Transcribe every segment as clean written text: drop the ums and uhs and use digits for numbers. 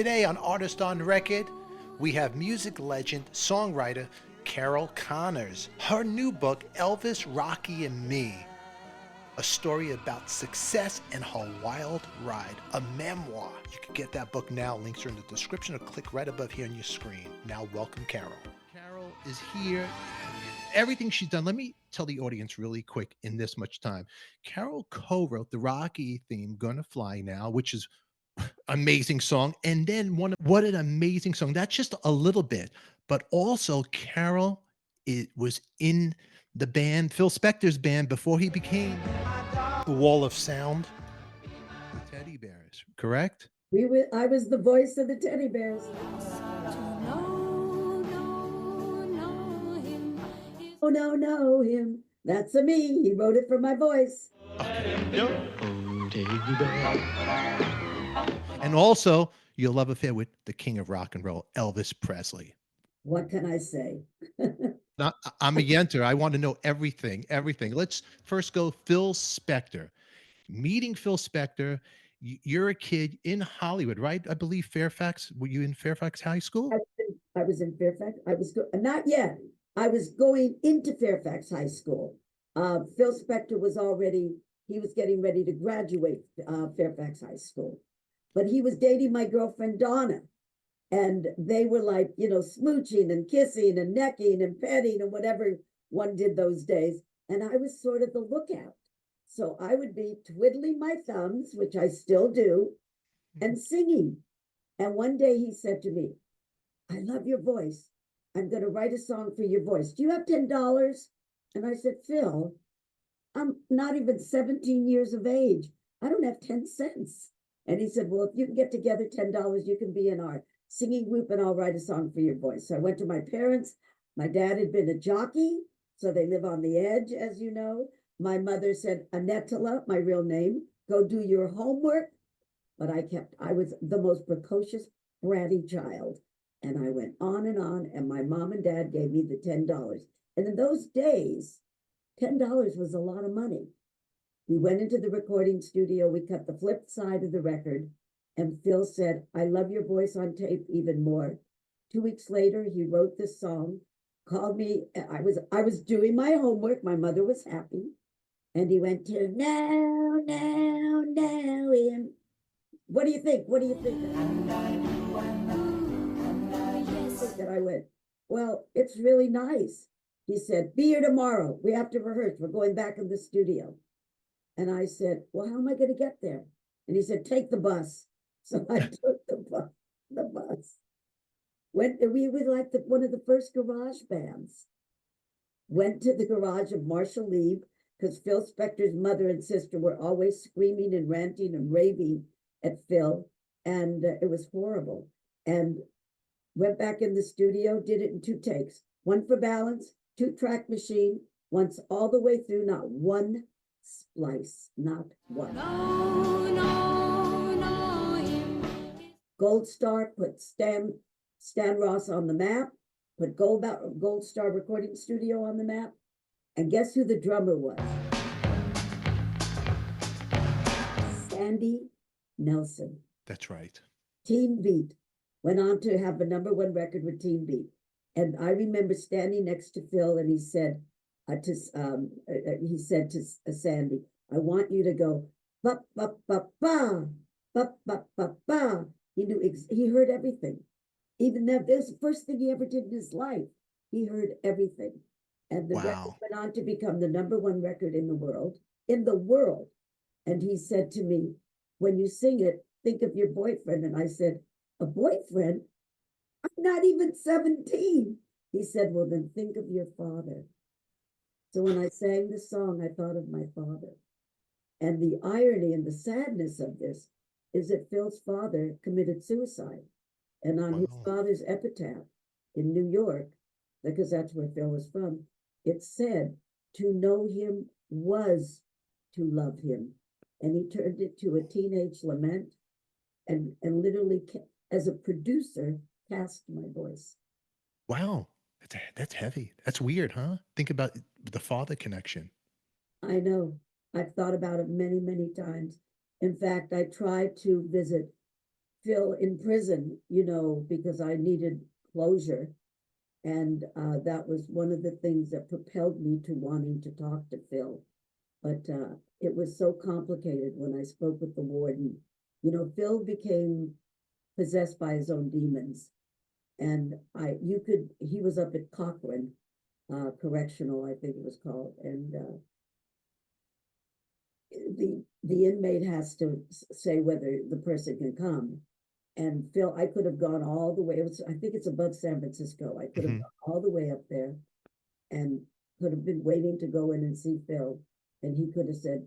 Today on Artist on Record, we have music legend, songwriter Carol Connors. Her new book, Elvis, Rocky, and Me, a story about success and her wild ride, a memoir. You can get that book now. Links are in the description or click right above here on your screen. Now, welcome Carol. Carol is here. Everything she's done, let me tell the audience really quick in this much time. Carol co-wrote the Rocky theme, Gonna Fly Now, which is amazing song. And then what an amazing song. That's just a little bit. But also Carol was in the band, Phil Spector's band, before he became the Wall of Sound. The Teddy Bears, correct? I was the voice of the teddy bears. Oh, no, him. That's a me. He wrote it for my voice. And also your love affair with the king of rock and roll, Elvis Presley. What can I say? Not, I'm a yenter. I want to know everything, everything. Let's first go Phil Spector. Meeting Phil Spector, you're a kid in Hollywood, right? I believe Fairfax. Were you in Fairfax High School? I was in Fairfax. Not yet. I was going into Fairfax High School. Phil Spector he was getting ready to graduate Fairfax High School. But he was dating my girlfriend, Donna. And they were like, smooching and kissing and necking and petting and whatever one did those days. And I was sort of the lookout. So I would be twiddling my thumbs, which I still do, and singing. And one day he said to me, I love your voice. I'm going to write a song for your voice. Do you have $10? And I said, Phil, I'm not even 17 years of age. I don't have 10 cents. And he said, well, if you can get together $10, you can be in our singing group and I'll write a song for your voice. So I went to my parents. My dad had been a jockey, so they live on the edge, as you know. My mother said, Anetala, my real name, go do your homework. But I was the most precocious, bratty child. And I went on, and my mom and dad gave me the $10. And in those days, $10 was a lot of money. We went into the recording studio, we cut the flip side of the record, and Phil said, I love your voice on tape even more. 2 weeks later, he wrote this song, called me. I was doing my homework. My mother was happy. And he went to now, him. What do you think? What do you think? That I went, well, it's really nice. He said, be here tomorrow. We have to rehearse. We're going back in the studio. And I said, well, how am I going to get there? And he said, take the bus. So I took the bus. We were like one of the first garage bands. Went to the garage of Marshall Leave because Phil Spector's mother and sister were always screaming and ranting and raving at Phil. And it was horrible. And went back in the studio, did it in 2 takes. 1 for balance, 2-track machine, once all the way through, not one splice, not one. Gold Star put Stan Ross on the map, put Gold Star Recording Studio on the map, and guess who the drummer was? Sandy Nelson. That's right. Teen Beat. Went on to have a #1 record with Teen Beat. And I remember standing next to Phil, and he said to Sandy, I want you to go, ba, ba, ba, ba, ba, ba, ba, ba. He heard everything. Even that was the first thing he ever did in his life. He heard everything. And the record went on to become the #1 record in the world. And he said to me, when you sing it, think of your boyfriend. And I said, a boyfriend? I'm not even 17. He said, well, then think of your father. So when I sang the song, I thought of my father. And the irony and the sadness of this is that Phil's father committed suicide. And on his father's epitaph in New York, because that's where Phil was from, it said, to know him was to love him. And he turned it to a teenage lament and literally, as a producer, cast my voice. Wow. That's heavy. That's weird, huh? Think about the father connection. I know. I've thought about it many, many times. In fact, I tried to visit Phil in prison, you know, because I needed closure. And that was one of the things that propelled me to wanting to talk to Phil. But it was so complicated when I spoke with the warden. You know, Phil became possessed by his own demons. And he was up at Cochrane, Correctional, I think it was called. And the inmate has to say whether the person can come. And Phil, I could have gone all the way. I think it's above San Francisco. I could have gone all the way up there and could have been waiting to go in and see Phil. And he could have said,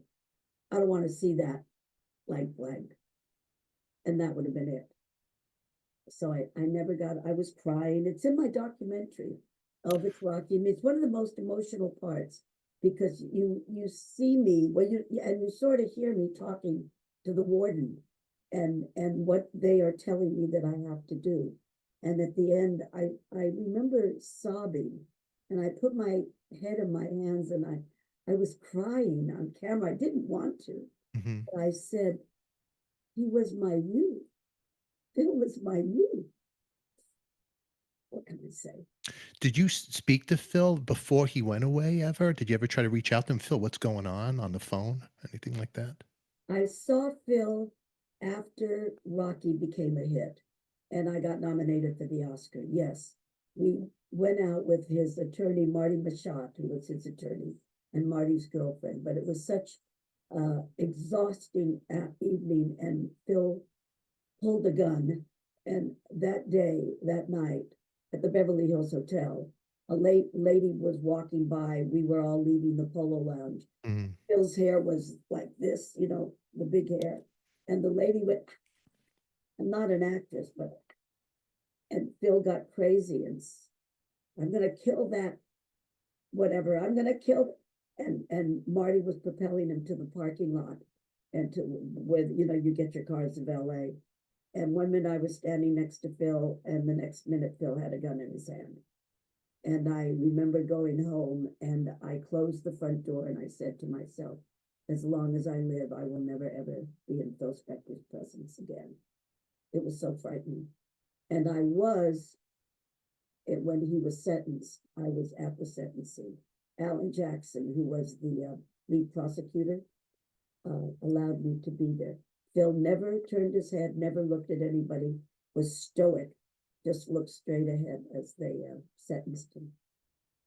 I don't want to see that blank blank. And that would have been it. So I was crying. It's in my documentary, Elvis Rocky. And it's one of the most emotional parts because you see me, and you sort of hear me talking to the warden and what they are telling me that I have to do. And at the end, I remember sobbing, and I put my head in my hands, and I was crying on camera. I didn't want to. But I said, he was my youth. Phil was my youth. What can I say? Did you speak to Phil before he went away ever? Did you ever try to reach out to him? Phil, what's going on the phone? Anything like that? I saw Phil after Rocky became a hit and I got nominated for the Oscar. Yes, we went out with his attorney, Marty Machat, who was his attorney, and Marty's girlfriend. But it was such exhausting evening, and Phil pulled a gun. And that night, at the Beverly Hills Hotel, a late lady was walking by. We were all leaving the Polo Lounge. Phil's hair was like this, you know, the big hair. And the lady went, I'm not an actress, but, and Phil got crazy and I'm going to kill that, whatever, I'm going to kill. And Marty was propelling him to the parking lot and to where, you know, you get your cars in LA. And 1 minute I was standing next to Phil, and the next minute Phil had a gun in his hand. And I remember going home, and I closed the front door, and I said to myself, as long as I live, I will never, ever be in Phil Spector's presence again. It was so frightening. And when he was sentenced, I was at the sentencing. Alan Jackson, who was the lead prosecutor, allowed me to be there. Phil never turned his head, never looked at anybody, was stoic, just looked straight ahead as they sentenced him.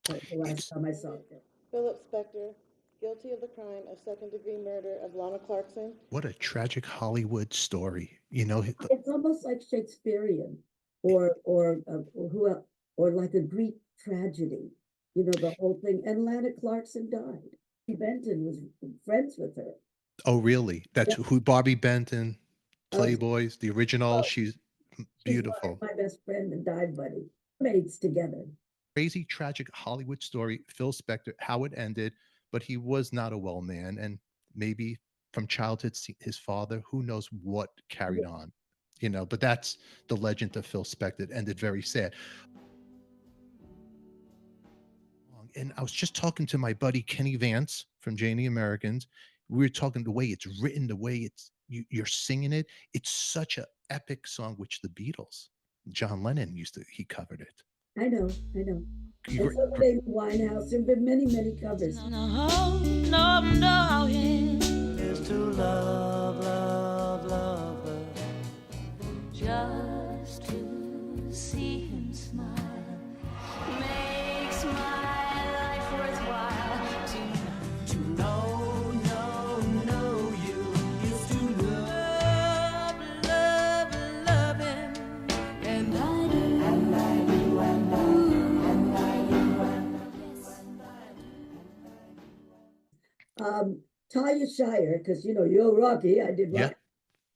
That was the last time I saw Phil. Philip Spector, guilty of the crime of second-degree murder of Lana Clarkson. What a tragic Hollywood story. You know, It's almost like Shakespearean or like a Greek tragedy, you know, the whole thing. And Lana Clarkson died. Benton was friends with her. oh, really? That's who Barbie Benton, Playboys, the original. She's beautiful. My best friend and dive buddy. Maids together. Crazy, tragic Hollywood story. Phil Spector, how it ended, but he was not a well man. And maybe from childhood, his father, who knows what carried on, you know, but that's the legend of Phil Spector. It ended very sad. And I was just talking to my buddy Kenny Vance from Janie Americans. We were talking the way it's written, the way you're singing it. It's such a epic song, which the Beatles, John Lennon he covered it. I know. And so did Amy Winehouse. There have been many, many covers. No, is to love, love, love, love. Just to see him smile makes my life worthwhile. To know you is to love, love, love him. And I do, and I do, and I do, and I do. Talia Shire, because you know, you're Rocky, I did Rocky.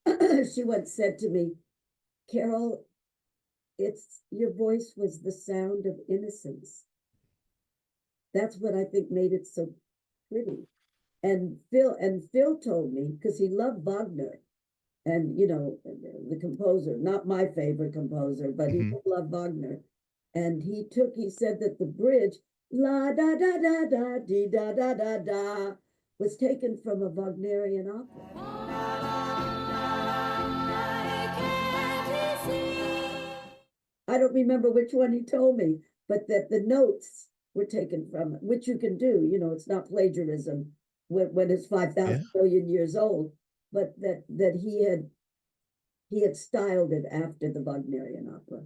Yeah. She once said to me, Carol, your voice was the sound of innocence. That's what I think made it so pretty. And Phil told me, because he loved Wagner, and you know, the composer, not my favorite composer, but he loved Wagner. And he said that the bridge, la da da da da dee da da da da, was taken from a Wagnerian opera. I don't remember which one he told me, but that the notes were taken from it, which you can do, it's not plagiarism when it's 5,000 billion years old, but that he had styled it after the Wagnerian opera.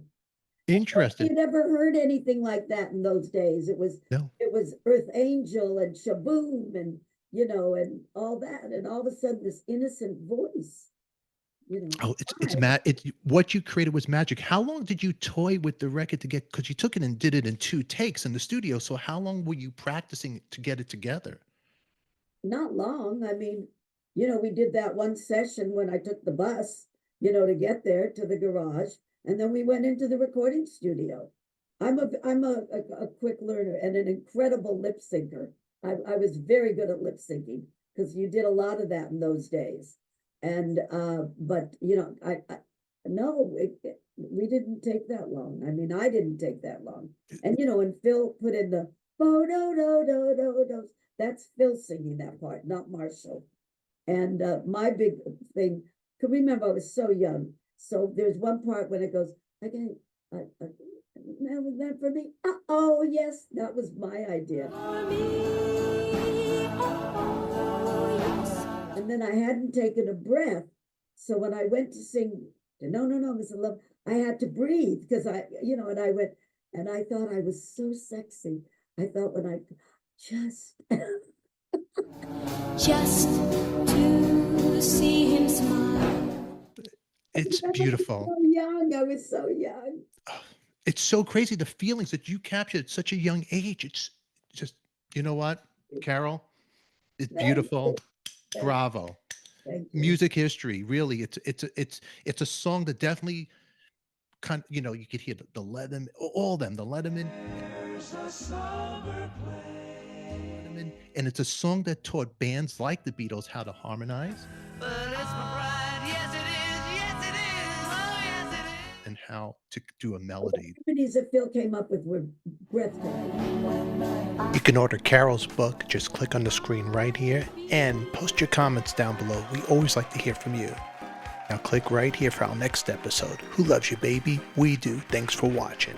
Interesting. You never heard anything like that in those days. It was Earth Angel and Shaboom and and all that, and all of a sudden this innocent voice. Oh, it's what you created was magic. How long did you toy with the record because you took it and did it in 2 takes in the studio. So how long were you practicing to get it together? Not long. I mean, we did that one session when I took the bus, to get there to the garage, and then we went into the recording studio. I'm a quick learner and an incredible lip syncer. I was very good at lip syncing because you did a lot of that in those days. And but I no, we didn't take that long. I mean, I didn't take that long. And and Phil put in the bo do do do do do. That's Phil singing that part, not Marshall. And my big thing, can remember I was so young. So there's one part when it goes, again, that was that for me. Oh yes, that was my idea. And then I hadn't taken a breath. So when I went to sing, no, Mr. Love, I had to breathe because and I went, and I thought I was so sexy. I thought when I just to see him smile. It's beautiful. So young. I was so young. It's so crazy the feelings that you captured at such a young age. It's just, you know what, Carol? It's beautiful. Bravo. Thank you. Music history, really. It's a song that definitely you could hear the Letterman, all of them, the Letterman. And it's a song that taught bands like the Beatles how to harmonize. But it's my pride. Yes, it is. Yes, it is. Oh, yes, it is. And how to do a melody. The harmonies that Phil came up with were breathtaking. You can order Carol's book. Just click on the screen right here and post your comments down below. We always like to hear from you. Now click right here for our next episode. Who loves you, baby? We do. Thanks for watching.